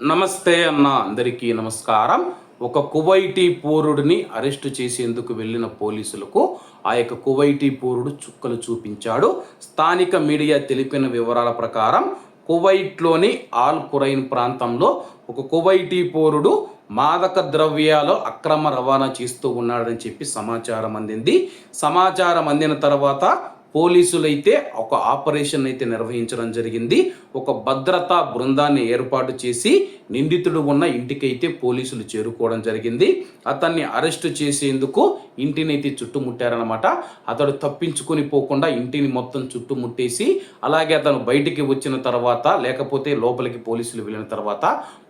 నమస్తే అన్న, అందరికీ నమస్కారం. ఒక కువైటీ పౌరుడిని అరెస్టు చేసేందుకు వెళ్ళిన పోలీసులకు ఆ యొక్క కువైటీ పౌరుడు చుక్కలు చూపించాడు. స్థానిక మీడియా తెలిపిన వివరాల ప్రకారం కువైట్లోని ఆల్ ఖురైన్ ప్రాంతంలో ఒక కువైటీ పౌరుడు మాదక ద్రవ్యాలు అక్రమ రవాణా చేస్తూ ఉన్నాడని చెప్పి సమాచారం అందింది. సమాచారం అందిన తర్వాత పోలీసులైతే ఒక ఆపరేషన్ అయితే నిర్వహించడం జరిగింది. ఒక భద్రతా బృందాన్ని ఏర్పాటు చేసి నిందితుడు ఉన్న ఇంటికైతే పోలీసులు చేరుకోవడం జరిగింది. అతన్ని అరెస్టు చేసేందుకు ఇంటినైతే చుట్టుముట్టారనమాట. అతడు తప్పించుకొని పోకుండా ఇంటిని మొత్తం చుట్టుముట్టేసి, అలాగే అతను బయటికి వచ్చిన తర్వాత లేకపోతే లోపలికి పోలీసులు వెళ్ళిన తర్వాత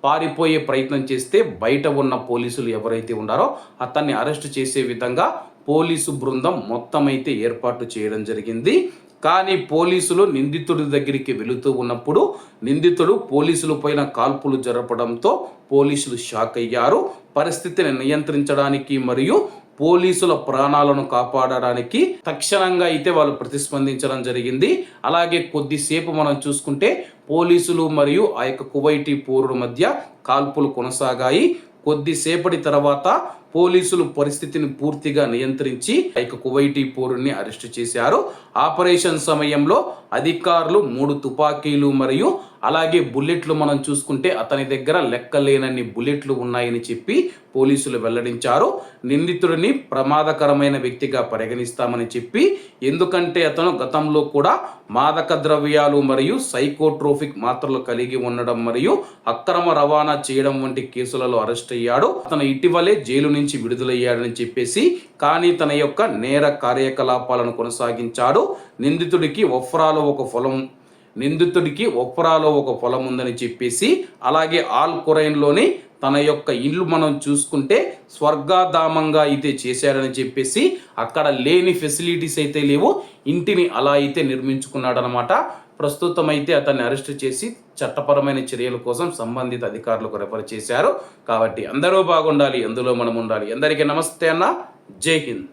పారిపోయే ప్రయత్నం చేస్తే బయట ఉన్న పోలీసులు ఎవరైతే ఉన్నారో అతన్ని అరెస్టు చేసే విధంగా పోలీసు బృందం మొత్తం అయితే ఏర్పాటు చేయడం జరిగింది. కానీ పోలీసులు నిందితుడి దగ్గరికి వెళుతూ ఉన్నప్పుడు నిందితుడు పోలీసుల పైన కాల్పులు జరపడంతో పోలీసులు షాక్ అయ్యారు. పరిస్థితిని నియంత్రించడానికి మరియు పోలీసుల ప్రాణాలను కాపాడడానికి తక్షణంగా అయితే వాళ్ళు ప్రతిస్పందించడం జరిగింది. అలాగే కొద్దిసేపు మనం చూసుకుంటే పోలీసులు మరియు ఆ యొక్క కువైటీ పౌరుల మధ్య కాల్పులు కొనసాగాయి. కొద్దిసేపటి తర్వాత పోలీసులు పరిస్థితిని పూర్తిగా నియంత్రించి ఆ యొక్క కువైటీ పౌరుడిని అరెస్టు చేశారు. ఆపరేషన్ సమయంలో అధికారులు 3 తుపాకీలు మరియు అలాగే బుల్లెట్లు మనం చూసుకుంటే అతని దగ్గర లెక్కలేనన్ని బుల్లెట్లు ఉన్నాయని చెప్పి పోలీసులు వెల్లడించారు. నిందితుడిని ప్రమాదకరమైన వ్యక్తిగా పరిగణిస్తామని చెప్పి, ఎందుకంటే అతను గతంలో కూడా మాదక ద్రవ్యాలు మరియు సైకోట్రోపిక్ మాత్రలు కలిగి ఉండడం మరియు అక్రమ రవాణా చేయడం వంటి కేసులలో అరెస్ట్ అయ్యాడు. అతను ఇటీవలే జైలు నుంచి విడుదలయ్యాడని చెప్పేసి, కానీ తన యొక్క నేర కార్యకలాపాలను కొనసాగించాడు. నిందితుడికి ఒఫ్రాలో ఒక పొలం ఉందని చెప్పేసి, అలాగే ఆల్ ఖురైన్లోని తన యొక్క ఇల్లు మనం చూసుకుంటే స్వర్గాధామంగా అయితే చేశాడని చెప్పేసి, అక్కడ లేని ఫెసిలిటీస్ అయితే లేవు, ఇంటిని అలా అయితే నిర్మించుకున్నాడనమాట. ప్రస్తుతం అయితే అతన్ని అరెస్ట్ చేసి చట్టపరమైన చర్యల కోసం సంబంధిత అధికారులకు రెఫర్ చేశారు. కాబట్టి అందరూ బాగుండాలి, అందులో మనం ఉండాలి. అందరికీ నమస్తే అన్న, జై హింద్.